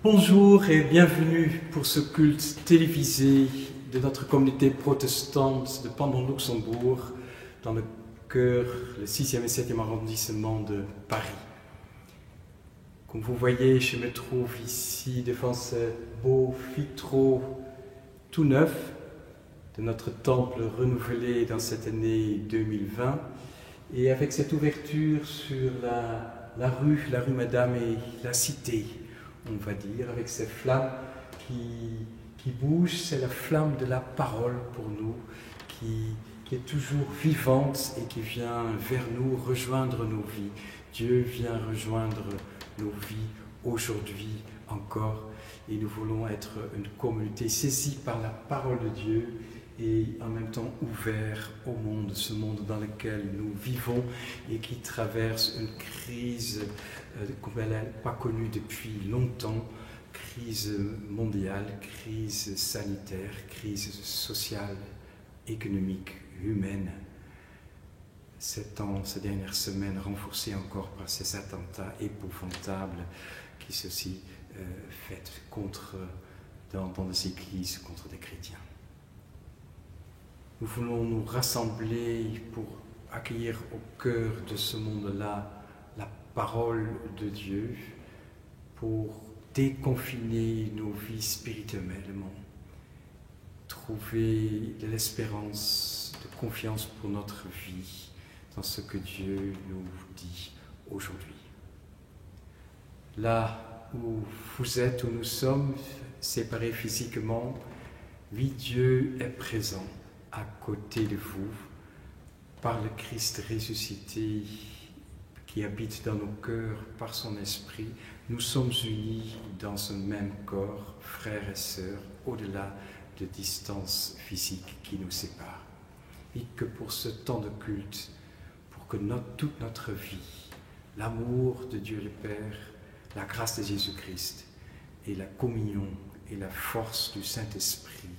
Bonjour et bienvenue pour ce culte télévisé de notre communauté protestante de Pandon-Luxembourg dans le cœur, le 6e et 7e arrondissement de Paris. Comme vous voyez, je me trouve ici devant ce beau vitraux tout neuf de notre temple renouvelé dans cette année 2020 et avec cette ouverture sur la rue Madame et la cité, on va dire, avec ces flammes qui bougent. C'est la flamme de la parole pour nous, qui est toujours vivante et qui vient vers nous rejoindre nos vies. Dieu vient rejoindre nos vies aujourd'hui encore, et nous voulons être une communauté saisie par la parole de Dieu et en même temps ouvert au monde, ce monde dans lequel nous vivons et qui traverse une crise comme elle n'est pas connue depuis longtemps, crise mondiale, crise sanitaire, crise sociale, économique, humaine. Ces dernières semaines, renforcées encore par ces attentats épouvantables qui sont aussi faits dans des églises contre des chrétiens. Nous voulons nous rassembler pour accueillir au cœur de ce monde-là la parole de Dieu, pour déconfiner nos vies spirituellement, trouver de l'espérance, de confiance pour notre vie dans ce que Dieu nous dit aujourd'hui. Là où vous êtes, où nous sommes, séparés physiquement, oui, Dieu est présent à côté de vous, par le Christ ressuscité qui habite dans nos cœurs par son esprit. Nous sommes unis dans un même corps, frères et sœurs, au-delà de distances physiques qui nous séparent. Et que pour ce temps de culte, pour que toute notre vie, l'amour de Dieu le Père, la grâce de Jésus-Christ et la communion et la force du Saint-Esprit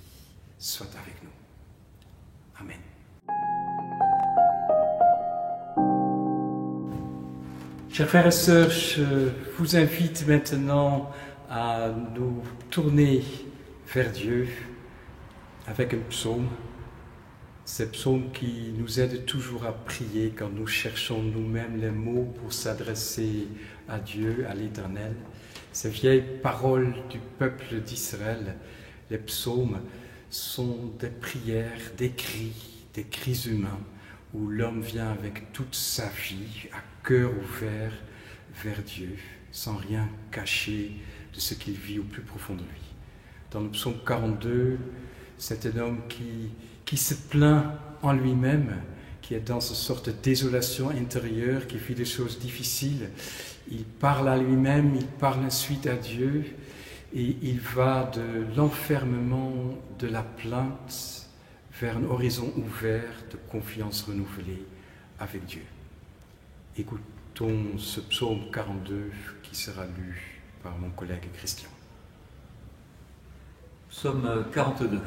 soient avec nous. Amen. Chers frères et sœurs, je vous invite maintenant à nous tourner vers Dieu avec un psaume. Ce psaume qui nous aide toujours à prier quand nous cherchons nous-mêmes les mots pour s'adresser à Dieu, à l'Éternel. Ces vieilles paroles du peuple d'Israël, les psaumes, sont des prières, des cris humains, où l'homme vient avec toute sa vie, à cœur ouvert vers Dieu, sans rien cacher de ce qu'il vit au plus profond de lui. Dans le psaume 42, c'est un homme qui se plaint en lui-même, qui est dans une sorte de désolation intérieure, qui vit des choses difficiles. Il parle à lui-même, il parle ensuite à Dieu, et il va de l'enfermement, de la plainte, vers un horizon ouvert de confiance renouvelée avec Dieu. Écoutons ce psaume 42 qui sera lu par mon collègue Christian. Psaume 42.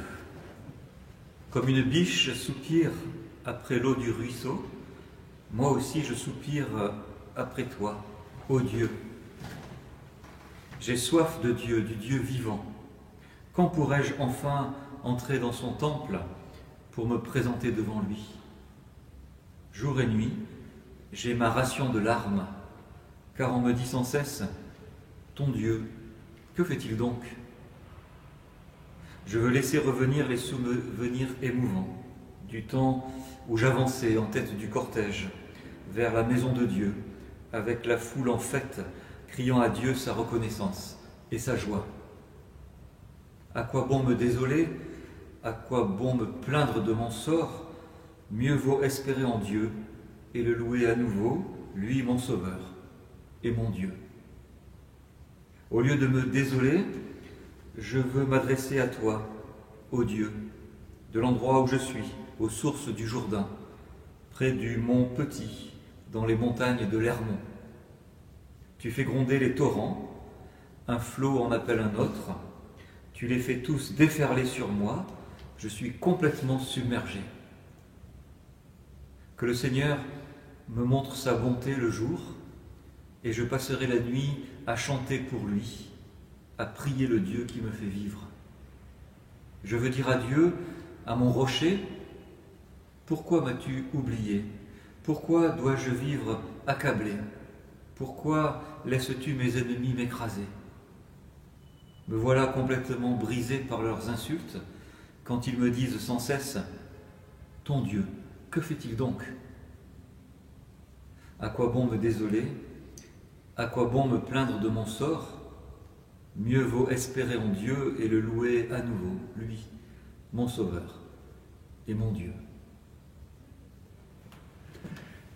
Comme une biche soupire après l'eau du ruisseau, moi aussi je soupire après toi, ô Dieu. J'ai soif de Dieu, du Dieu vivant. Quand pourrai-je enfin entrer dans son temple pour me présenter devant lui? Jour et nuit, j'ai ma ration de larmes, car on me dit sans cesse, ton Dieu, que fait-il donc? Je veux laisser revenir les souvenirs émouvants du temps où j'avançais en tête du cortège vers la maison de Dieu, avec la foule en fête, criant à Dieu sa reconnaissance et sa joie. À quoi bon me désoler? À quoi bon me plaindre de mon sort? Mieux vaut espérer en Dieu et le louer à nouveau, lui mon Sauveur et mon Dieu. Au lieu de me désoler, je veux m'adresser à toi, ô Dieu, de l'endroit où je suis, aux sources du Jourdain, près du mont Petit, dans les montagnes de l'Hermon. Tu fais gronder les torrents, un flot en appelle un autre, tu les fais tous déferler sur moi, je suis complètement submergé. Que le Seigneur me montre sa bonté le jour, et je passerai la nuit à chanter pour lui, à prier le Dieu qui me fait vivre. Je veux dire à Dieu, à mon rocher, pourquoi m'as-tu oublié? Pourquoi dois-je vivre accablé? Pourquoi laisses-tu mes ennemis m'écraser? Me voilà complètement brisé par leurs insultes, quand ils me disent sans cesse « Ton Dieu, que fait-il donc ?» À quoi bon me désoler? À quoi bon me plaindre de mon sort? Mieux vaut espérer en Dieu et le louer à nouveau, lui, mon Sauveur et mon Dieu.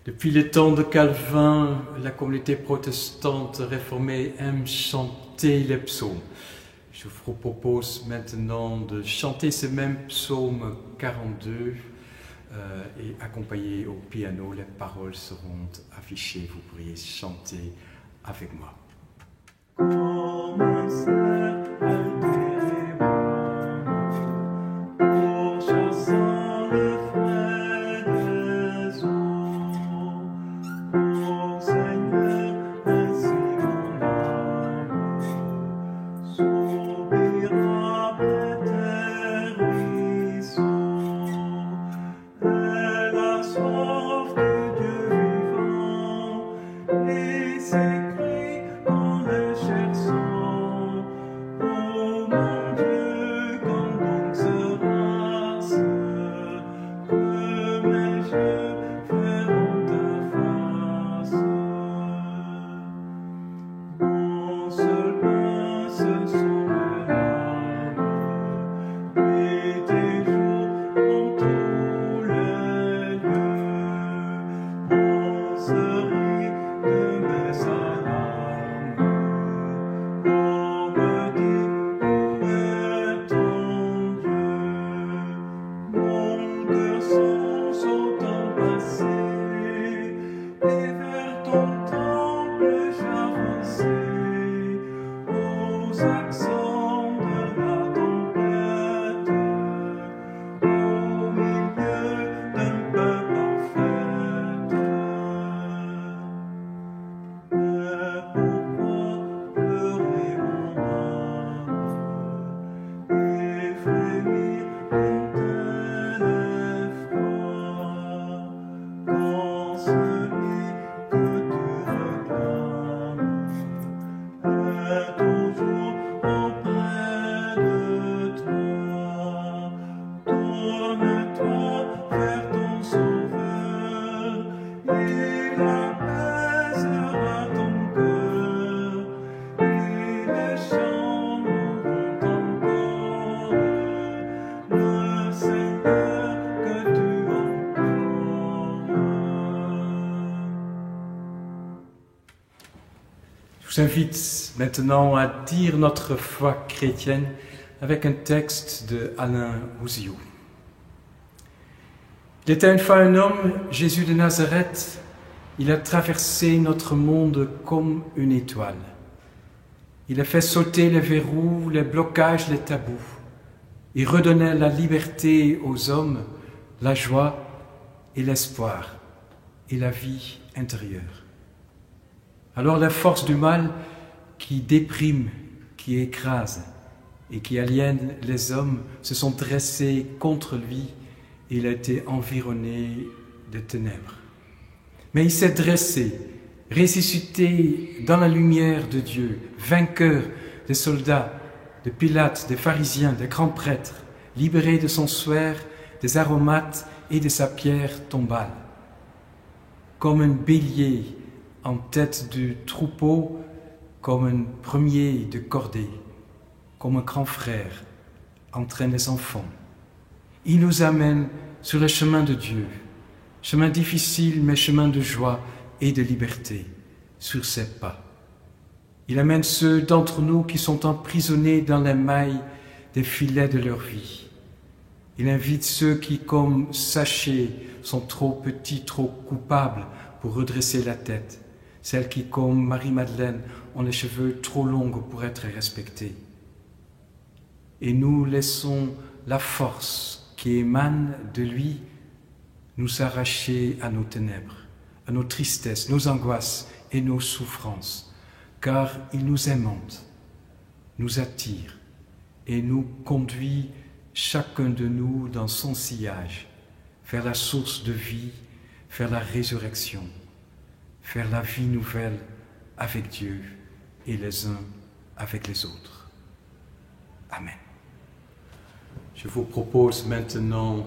Depuis le temps de Calvin, la communauté protestante réformée aime chanter les psaumes. Je vous propose maintenant de chanter ce même psaume 42 et accompagné au piano. Les paroles seront affichées, vous pourriez chanter avec moi. Comme un cerf altéré pourchassant le frais des eaux, ô Seigneur, ainsi mon âme soupira tes ruisseaux. Elle a soif de Dieu vivant, et ses cris en le cherchant. Ô mon Dieu, quand donc sera-ce que mes yeux verront ta face? Mon seul pain, ce sont mes larmes, et tes jours dans tous les lieux. Penserai de mes alarmes, comme dit, où est ton Dieu? Mon cœur songe au temps passé, et vers ton temple j'avançais, aux accents de la tempête, au milieu d'un peuple en fête. Mais pourquoi pleurer mon âme et frémir d'un tel effroi, quand celui que tu réclames est toujours auprès de toi? Tourne-toi vers ton Sauveur, il apaisera ton cœur, et les chants mourront encore le Seigneur que tu implores. Je vous invite maintenant à dire notre foi chrétienne avec un texte de Alain Ouzillou. Il était une fois un homme, Jésus de Nazareth. Il a traversé notre monde comme une étoile. Il a fait sauter les verrous, les blocages, les tabous. Il redonnait la liberté aux hommes, la joie et l'espoir et la vie intérieure. Alors la force du mal qui déprime, qui écrase et qui aliène les hommes se sont dressées contre lui et il a été environné de ténèbres. Mais il s'est dressé, ressuscité dans la lumière de Dieu, vainqueur des soldats, de Pilate, des pharisiens, des grands prêtres, libéré de son suaire, des aromates et de sa pierre tombale. Comme un bélier en tête du troupeau, comme un premier de cordée, comme un grand frère entraîne les enfants. Il nous amène sur le chemin de Dieu, chemin difficile mais chemin de joie et de liberté, sur ses pas. Il amène ceux d'entre nous qui sont emprisonnés dans les mailles des filets de leur vie. Il invite ceux qui, comme Zachée, sont trop petits, trop coupables pour redresser la tête. Celles qui, comme Marie-Madeleine, ont les cheveux trop longs pour être respectées. Et nous laissons la force qui émane de lui nous arracher à nos ténèbres, à nos tristesses, nos angoisses et nos souffrances, car il nous aimante, nous attire et nous conduit chacun de nous dans son sillage, vers la source de vie, vers la résurrection, vers la vie nouvelle avec Dieu et les uns avec les autres. Amen. Je vous propose maintenant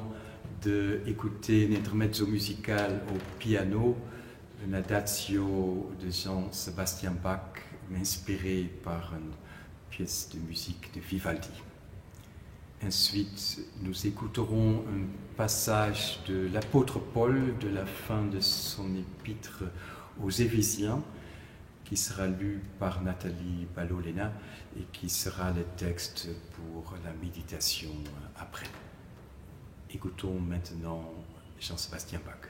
d'écouter un intermezzo musical au piano, un adagio de Jean-Sébastien Bach, inspiré par une pièce de musique de Vivaldi. Ensuite, nous écouterons un passage de l'apôtre Paul de la fin de son épître aux Éphésiens, qui sera lu par Nathalie Ballolena et qui sera le texte pour la méditation après. Écoutons maintenant Jean-Sébastien Bach.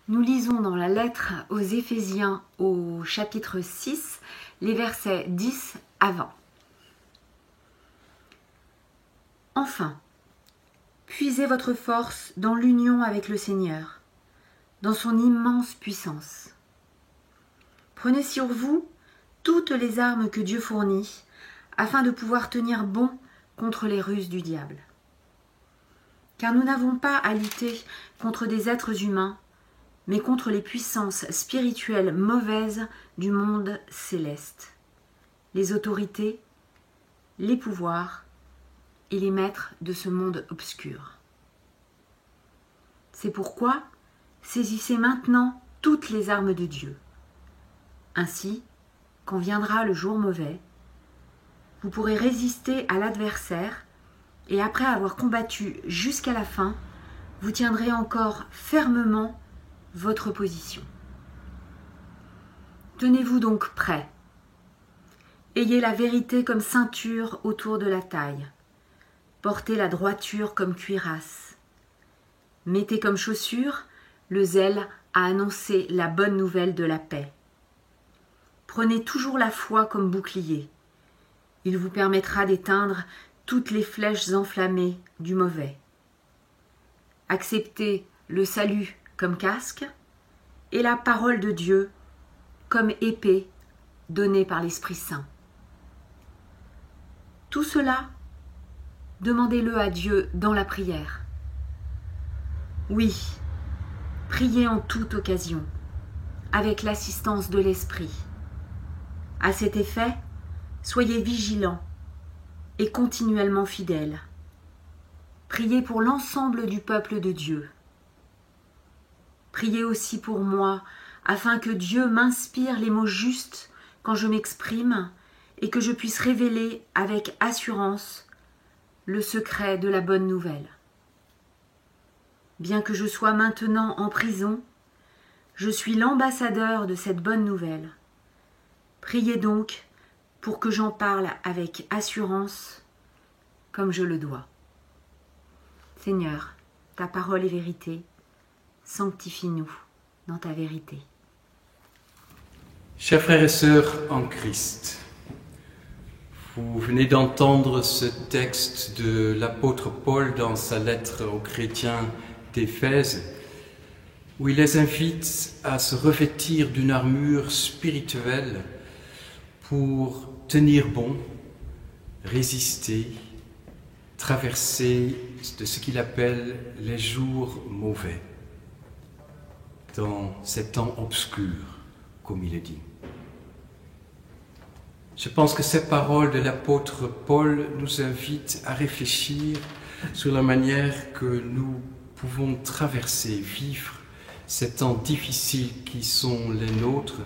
Nous lisons dans la lettre aux Éphésiens au chapitre 6, les versets 10 à 20. Enfin, puisez votre force dans l'union avec le Seigneur, dans son immense puissance. Prenez sur vous toutes les armes que Dieu fournit, afin de pouvoir tenir bon contre les ruses du diable. Car nous n'avons pas à lutter contre des êtres humains, mais contre les puissances spirituelles mauvaises du monde céleste, les autorités, les pouvoirs et les maîtres de ce monde obscur. C'est pourquoi saisissez maintenant toutes les armes de Dieu. Ainsi, quand viendra le jour mauvais, vous pourrez résister à l'adversaire et après avoir combattu jusqu'à la fin, vous tiendrez encore fermement votre position. Tenez-vous donc prêts. Ayez la vérité comme ceinture autour de la taille. Portez la droiture comme cuirasse. Mettez comme chaussure le zèle à annoncer la bonne nouvelle de la paix. Prenez toujours la foi comme bouclier. Il vous permettra d'éteindre toutes les flèches enflammées du mauvais. Acceptez le salut comme casque et la parole de Dieu comme épée donnée par l'Esprit Saint. Tout cela, demandez-le à Dieu dans la prière. Oui, priez en toute occasion, avec l'assistance de l'Esprit. À cet effet, soyez vigilants et continuellement fidèles. Priez pour l'ensemble du peuple de Dieu. Priez aussi pour moi, afin que Dieu m'inspire les mots justes quand je m'exprime et que je puisse révéler avec assurance le secret de la bonne nouvelle. Bien que je sois maintenant en prison, je suis l'ambassadeur de cette bonne nouvelle. Priez donc pour que j'en parle avec assurance, comme je le dois. Seigneur, ta parole est vérité, sanctifie-nous dans ta vérité. Chers frères et sœurs en Christ, vous venez d'entendre ce texte de l'apôtre Paul dans sa lettre aux chrétiens d'Éphèse, où il les invite à se revêtir d'une armure spirituelle pour tenir bon, résister, traverser de ce qu'il appelle les jours mauvais, dans ces temps obscurs, comme il est dit. Je pense que ces paroles de l'apôtre Paul nous invitent à réfléchir sur la manière que nous pouvons traverser, vivre ces temps difficiles qui sont les nôtres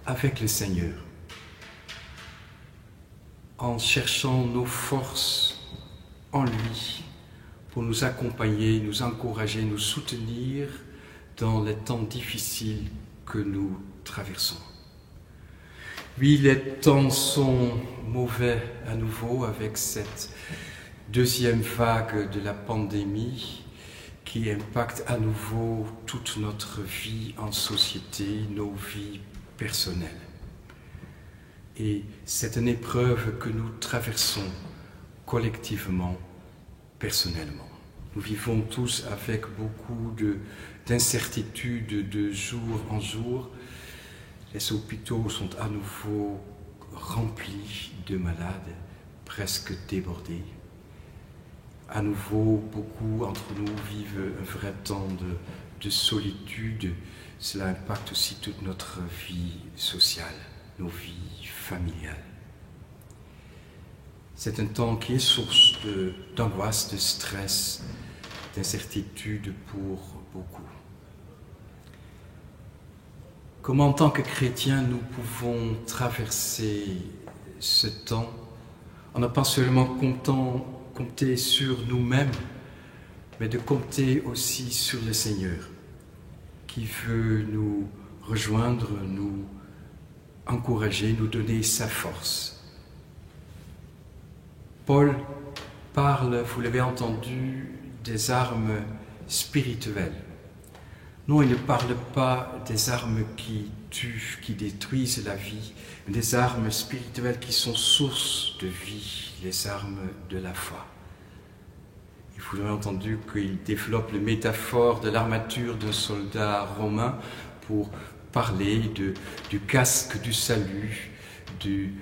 avec le Seigneur, en cherchant nos forces en lui pour nous accompagner, nous encourager, nous soutenir dans les temps difficiles que nous traversons. Oui, les temps sont mauvais à nouveau avec cette deuxième vague de la pandémie qui impacte à nouveau toute notre vie en société, nos vies personnelles. Et c'est une épreuve que nous traversons collectivement, personnellement. Nous vivons tous avec beaucoup d'incertitudes de jour en jour. Les hôpitaux sont à nouveau remplis de malades, presque débordés. À nouveau, beaucoup d'entre nous vivent un vrai temps de solitude. Cela impacte aussi toute notre vie sociale, nos vies familiales. C'est un temps qui est source d'angoisse, de stress, d'incertitude pour beaucoup. Comment, en tant que chrétiens, nous pouvons traverser ce temps en ne pas seulement compter sur nous-mêmes, mais de compter aussi sur le Seigneur, qui veut nous rejoindre, nous encourager, nous donner sa force. Paul parle, vous l'avez entendu, des armes spirituelles. Non, il ne parle pas des armes qui tuent, qui détruisent la vie, mais des armes spirituelles qui sont source de vie, les armes de la foi. Et vous l'avez entendu qu'il développe la métaphore de l'armature d'un soldat romain pour parler du casque du salut, du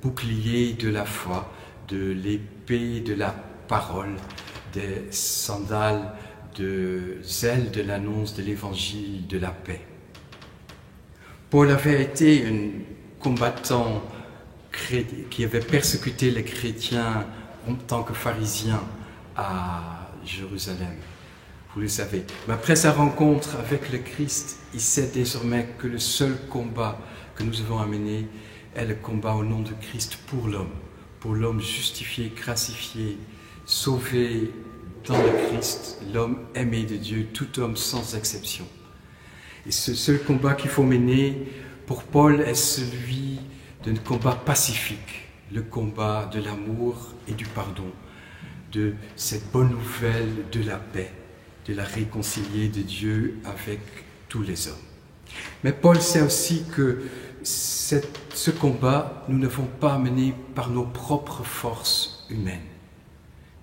bouclier de la foi, de l'épée de la parole, des sandales de zèle de l'annonce de l'évangile de la paix. Paul avait été un combattant qui avait persécuté les chrétiens en tant que pharisien à Jérusalem, vous le savez. Mais après sa rencontre avec le Christ, il sait désormais que le seul combat que nous avons à mener est le combat au nom de Christ pour l'homme justifié, gracifié, sauvé dans le Christ, l'homme aimé de Dieu, tout homme sans exception. Et ce seul combat qu'il faut mener pour Paul est celui d'un combat pacifique, le combat de l'amour et du pardon, de cette bonne nouvelle de la paix, de la réconcilier de Dieu avec tous les hommes. Mais Paul sait aussi que ce combat, nous ne devons pas mener par nos propres forces humaines,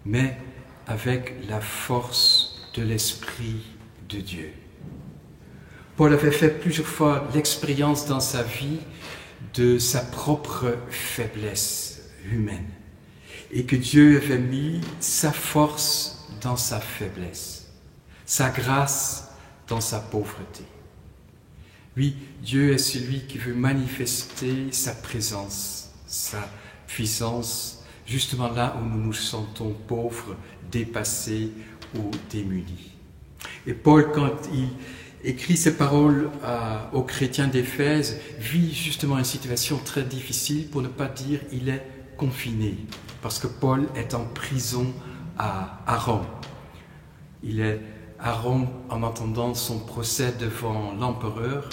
mais avec la force de l'Esprit de Dieu. Paul avait fait plusieurs fois l'expérience dans sa vie de sa propre faiblesse humaine et que Dieu avait mis sa force dans sa faiblesse, sa grâce dans sa pauvreté. Oui, Dieu est celui qui veut manifester sa présence, sa puissance, justement là où nous nous sentons pauvres, dépassés ou démunis. Et Paul, quand il écrit ces paroles aux chrétiens d'Éphèse, vit justement une situation très difficile, pour ne pas dire il est confiné, parce que Paul est en prison à Rome. Il est à Rome en attendant son procès devant l'empereur.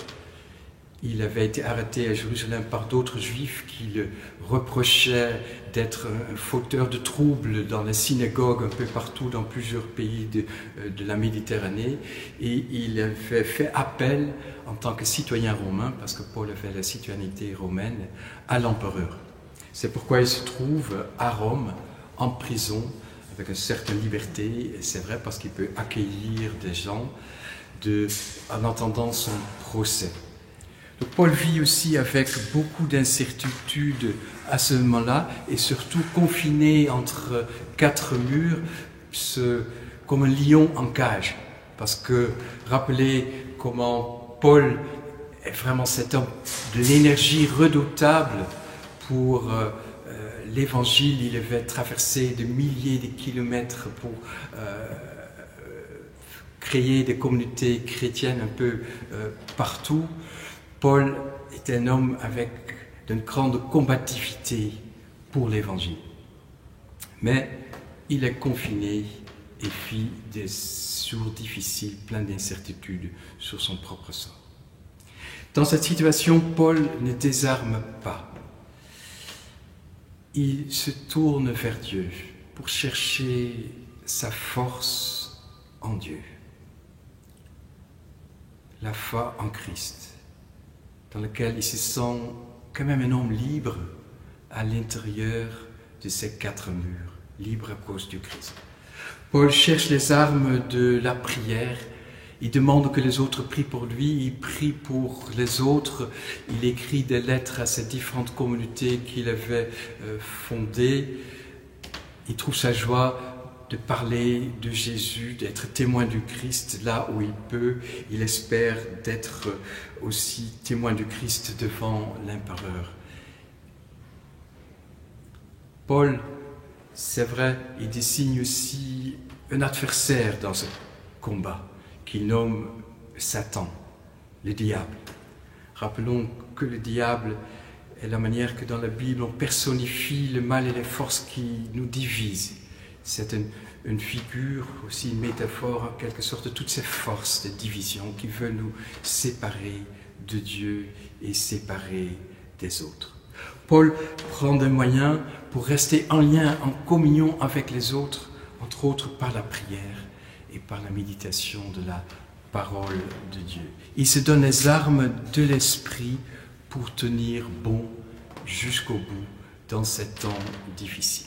Il avait été arrêté à Jérusalem par d'autres juifs qui le reprochaient d'être un fauteur de troubles dans les synagogues un peu partout dans plusieurs pays de la Méditerranée. Et il avait fait appel en tant que citoyen romain, parce que Paul avait la citoyenneté romaine, à l'empereur. C'est pourquoi il se trouve à Rome, en prison, avec une certaine liberté. Et c'est vrai parce qu'il peut accueillir des gens en attendant son procès. Donc Paul vit aussi avec beaucoup d'incertitudes à ce moment-là, et surtout confiné entre quatre murs, comme un lion en cage. Parce que rappelez comment Paul est vraiment cet homme de l'énergie redoutable pour l'évangile. Il avait traversé de milliers de kilomètres pour créer des communautés chrétiennes un peu partout. Paul est un homme avec une grande combativité pour l'évangile. Mais il est confiné et vit des jours difficiles, pleins d'incertitudes sur son propre sort. Dans cette situation, Paul ne désarme pas. Il se tourne vers Dieu pour chercher sa force en Dieu. La foi en Christ, dans lequel il se sent quand même un homme libre à l'intérieur de ces quatre murs, libre à cause du Christ. Paul cherche les armes de la prière, il demande que les autres prient pour lui, il prie pour les autres, il écrit des lettres à ces différentes communautés qu'il avait fondées, il trouve sa joie de parler de Jésus, d'être témoin du Christ là où il peut. Il espère d'être aussi témoin du Christ devant l'empereur. Paul, c'est vrai, il désigne aussi un adversaire dans ce combat qu'il nomme Satan, le diable. Rappelons que le diable est la manière que dans la Bible on personnifie le mal et les forces qui nous divisent. C'est une figure, aussi une métaphore en quelque sorte de toutes ces forces de division qui veulent nous séparer de Dieu et séparer des autres. Paul prend des moyens pour rester en lien, en communion avec les autres, entre autres par la prière et par la méditation de la parole de Dieu. Il se donne les armes de l'esprit pour tenir bon jusqu'au bout dans ces temps difficiles.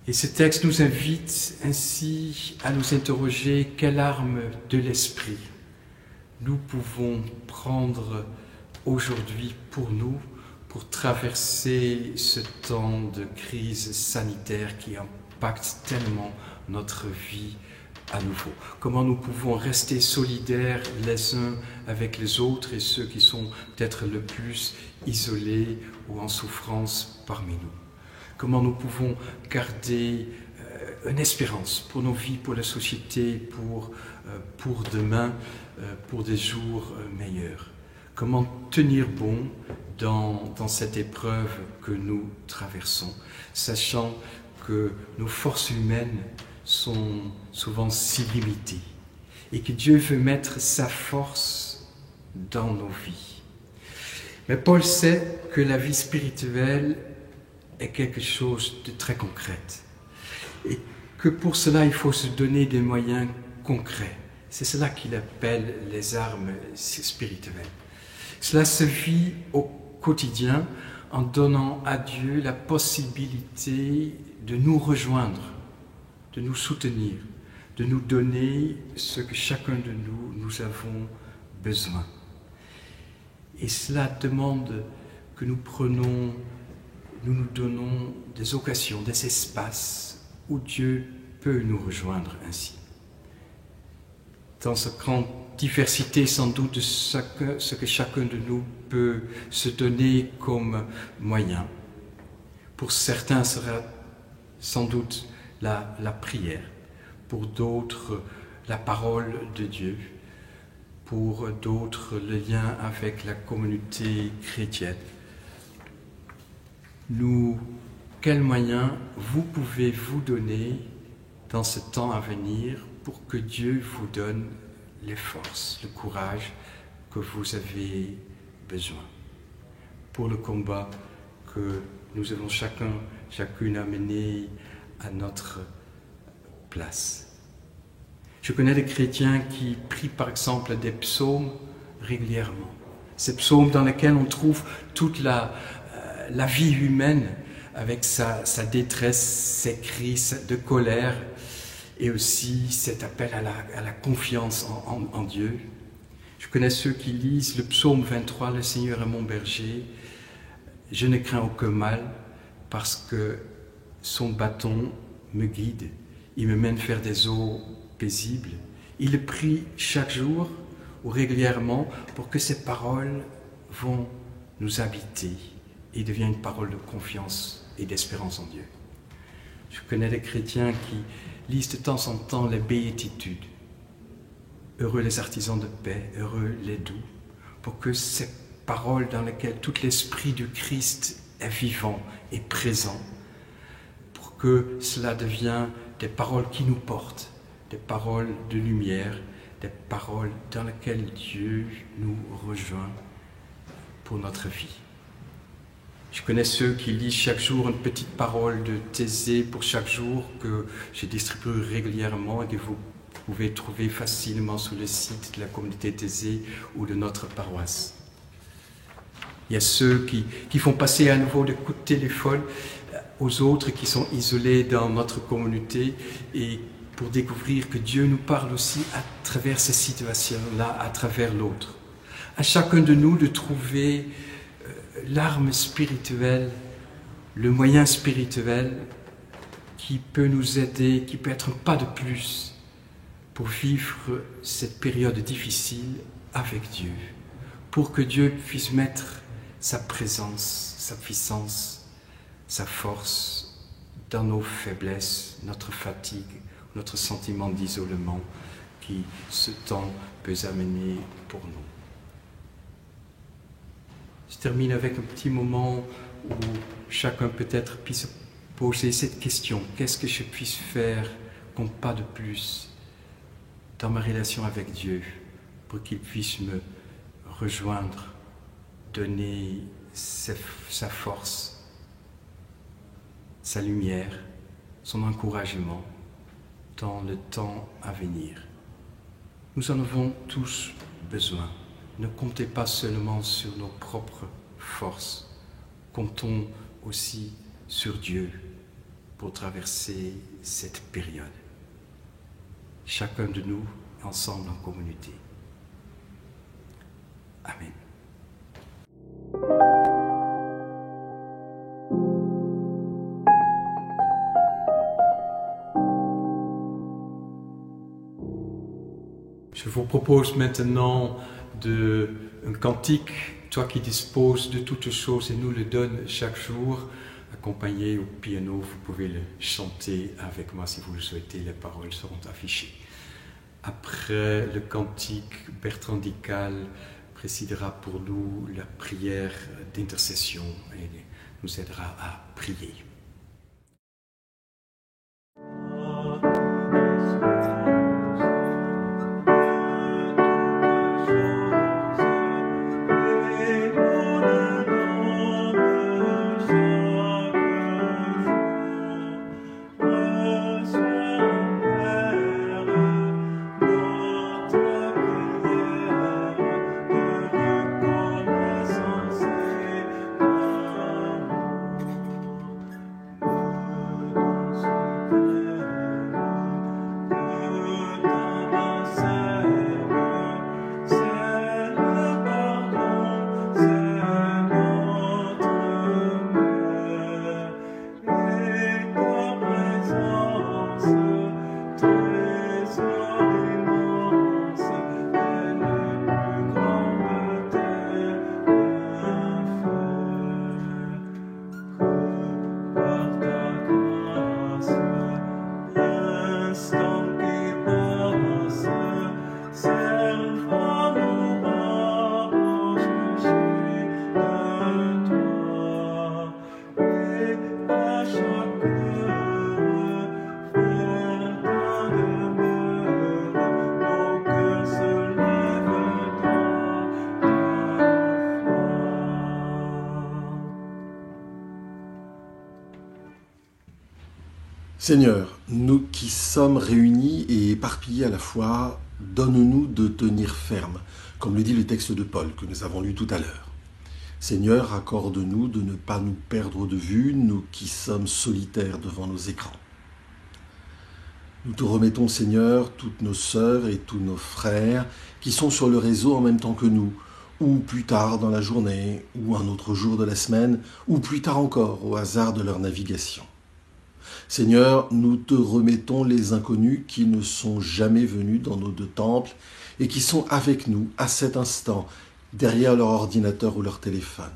Et ce texte nous invite ainsi à nous interroger quelle arme de l'esprit nous pouvons prendre aujourd'hui pour nous, pour traverser ce temps de crise sanitaire qui impacte tellement notre vie à nouveau. Comment nous pouvons rester solidaires les uns avec les autres et ceux qui sont peut-être le plus isolés ou en souffrance parmi nous. Comment nous pouvons garder une espérance pour nos vies, pour la société, pour demain, pour des jours meilleurs. Comment tenir bon dans cette épreuve que nous traversons, sachant que nos forces humaines sont souvent si limitées et que Dieu veut mettre sa force dans nos vies. Mais Paul sait que la vie spirituelle est quelque chose de très concret et que pour cela il faut se donner des moyens concrets. C'est cela qu'il appelle les armes spirituelles. Cela se vit au quotidien en donnant à Dieu la possibilité de nous rejoindre, de nous soutenir, de nous donner ce que chacun de nous avons besoin. Et cela demande que nous nous donnons des occasions, des espaces où Dieu peut nous rejoindre ainsi. Dans cette grande diversité sans doute de ce que chacun de nous peut se donner comme moyen. Pour certains sera sans doute la prière, pour d'autres la parole de Dieu, pour d'autres le lien avec la communauté chrétienne. Quels moyens vous pouvez vous donner dans ce temps à venir pour que Dieu vous donne les forces, le courage que vous avez besoin pour le combat que nous avons chacune à mener à notre place. Je connais des chrétiens qui prient par exemple des psaumes régulièrement. Ces psaumes dans lesquels on trouve toute la vie humaine avec sa détresse, ses cris de colère et aussi cet appel à la confiance en Dieu. Je connais ceux qui lisent le psaume 23, « Le Seigneur est mon berger, je ne crains aucun mal parce que son bâton me guide, il me mène vers des eaux paisibles. » Il le prie chaque jour ou régulièrement pour que ces paroles vont nous habiter et deviennent une parole de confiance et d'espérance en Dieu. Je connais des chrétiens qui lisent de temps en temps les béatitudes. Heureux les artisans de paix, heureux les doux, pour que ces paroles dans lesquelles tout l'esprit du Christ est vivant et présent, pour que cela devienne des paroles qui nous portent, des paroles de lumière, des paroles dans lesquelles Dieu nous rejoint pour notre vie. Je connais ceux qui lisent chaque jour une petite parole de Thésée pour chaque jour que je distribue régulièrement et que vous pouvez trouver facilement sur le site de la communauté Thésée ou de notre paroisse. Il y a ceux qui font passer à nouveau des coups de téléphone aux autres qui sont isolés dans notre communauté et pour découvrir que Dieu nous parle aussi à travers ces situations-là, à travers l'autre. À chacun de nous de trouver l'arme spirituelle, le moyen spirituel qui peut nous aider, qui peut être un pas de plus pour vivre cette période difficile avec Dieu, pour que Dieu puisse mettre sa présence, sa puissance, sa force dans nos faiblesses, notre fatigue, notre sentiment d'isolement qui ce temps peut amener pour nous. Je termine avec un petit moment où chacun peut-être puisse poser cette question. Qu'est-ce que je puisse faire comme pas de plus dans ma relation avec Dieu pour qu'il puisse me rejoindre, donner sa force, sa lumière, son encouragement dans le temps à venir. Nous en avons tous besoin. Ne comptez pas seulement sur nos propres forces, comptons aussi sur Dieu pour traverser cette période. Chacun de nous, ensemble en communauté. Amen. Je vous propose maintenant un cantique, toi qui disposes de toutes choses et nous le donnes chaque jour, accompagné au piano. Vous pouvez le chanter avec moi si vous le souhaitez, les paroles seront affichées. Après le cantique, Bertrand Dical présidera pour nous la prière d'intercession et nous aidera à prier. Seigneur, nous qui sommes réunis et éparpillés à la fois, donne-nous de tenir ferme, comme le dit le texte de Paul que nous avons lu tout à l'heure. Seigneur, accorde-nous de ne pas nous perdre de vue, nous qui sommes solitaires devant nos écrans. Nous te remettons, Seigneur, toutes nos sœurs et tous nos frères qui sont sur le réseau en même temps que nous, ou plus tard dans la journée, ou un autre jour de la semaine, ou plus tard encore au hasard de leur navigation. Seigneur, nous te remettons les inconnus qui ne sont jamais venus dans nos deux temples et qui sont avec nous à cet instant, derrière leur ordinateur ou leur téléphone.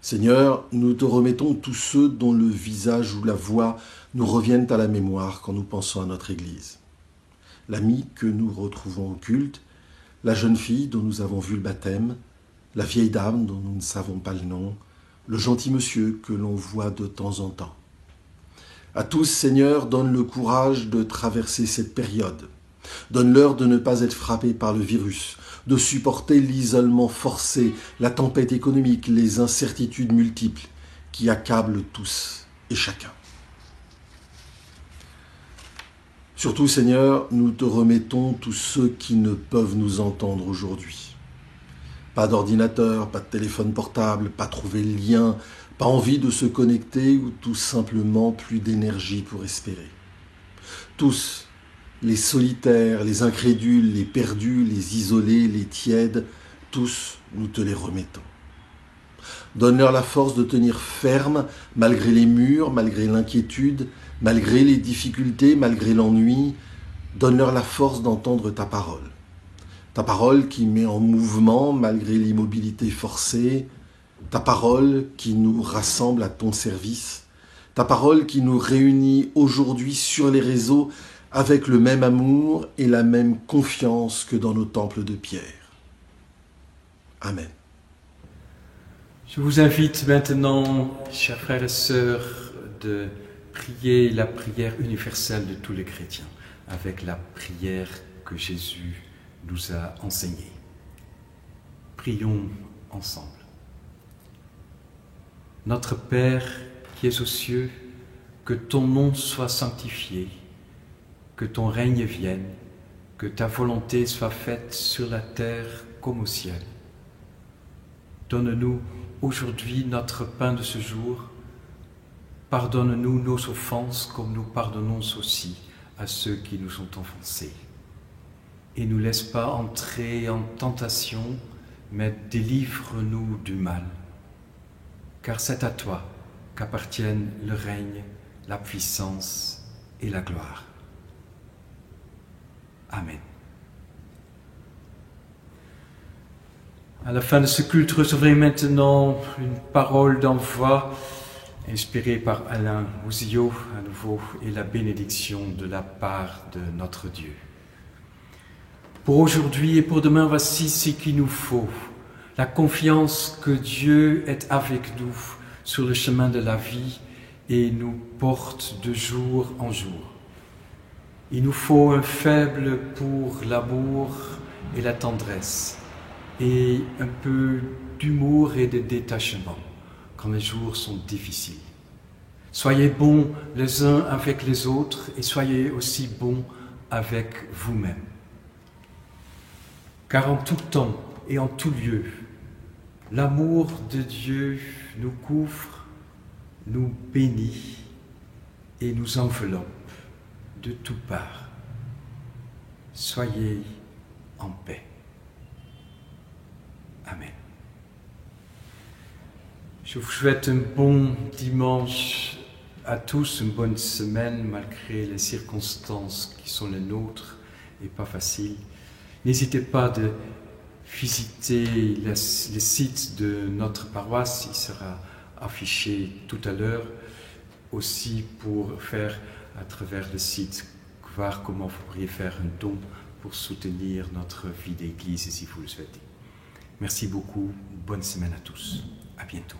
Seigneur, nous te remettons tous ceux dont le visage ou la voix nous reviennent à la mémoire quand nous pensons à notre Église. L'ami que nous retrouvons au culte, la jeune fille dont nous avons vu le baptême, la vieille dame dont nous ne savons pas le nom, le gentil monsieur que l'on voit de temps en temps. À tous, Seigneur, donne le courage de traverser cette période. Donne-leur de ne pas être frappés par le virus, de supporter l'isolement forcé, la tempête économique, les incertitudes multiples qui accablent tous et chacun. Surtout, Seigneur, nous te remettons tous ceux qui ne peuvent nous entendre aujourd'hui. Pas d'ordinateur, pas de téléphone portable, pas trouver le lien, pas envie de se connecter ou tout simplement plus d'énergie pour espérer. Tous, les solitaires, les incrédules, les perdus, les isolés, les tièdes, tous, nous te les remettons. Donne-leur la force de tenir ferme malgré les murs, malgré l'inquiétude, malgré les difficultés, malgré l'ennui. Donne-leur la force d'entendre ta parole. Ta parole qui met en mouvement malgré l'immobilité forcée. Ta parole qui nous rassemble à ton service. Ta parole qui nous réunit aujourd'hui sur les réseaux avec le même amour et la même confiance que dans nos temples de pierre. Amen. Je vous invite maintenant, chers frères et sœurs, de prier la prière universelle de tous les chrétiens, avec la prière que Jésus nous a enseignée. Prions ensemble. Notre Père qui es aux cieux, que ton nom soit sanctifié, que ton règne vienne, que ta volonté soit faite sur la terre comme au ciel. Donne-nous aujourd'hui notre pain de ce jour. Pardonne-nous nos offenses comme nous pardonnons aussi à ceux qui nous ont offensés. Et ne nous laisse pas entrer en tentation, mais délivre-nous du mal. Car c'est à toi qu'appartiennent le règne, la puissance et la gloire. Amen. À la fin de ce culte, recevrez maintenant une parole d'envoi inspirée par Alain Ouzillot à nouveau et la bénédiction de la part de notre Dieu. Pour aujourd'hui et pour demain, voici ce qu'il nous faut. La confiance que Dieu est avec nous sur le chemin de la vie et nous porte de jour en jour. Il nous faut un faible pour l'amour et la tendresse et un peu d'humour et de détachement quand les jours sont difficiles. Soyez bons les uns avec les autres et soyez aussi bons avec vous-même. Car en tout temps et en tout lieu, l'amour de Dieu nous couvre, nous bénit et nous enveloppe de toutes parts. Soyez en paix. Amen. Je vous souhaite un bon dimanche à tous, une bonne semaine malgré les circonstances qui sont les nôtres et pas faciles. N'hésitez pas de visiter les sites de notre paroisse, il sera affiché tout à l'heure, aussi pour faire à travers le site, voir comment vous pourriez faire un don pour soutenir notre vie d'église si vous le souhaitez. Merci beaucoup, bonne semaine à tous, à bientôt.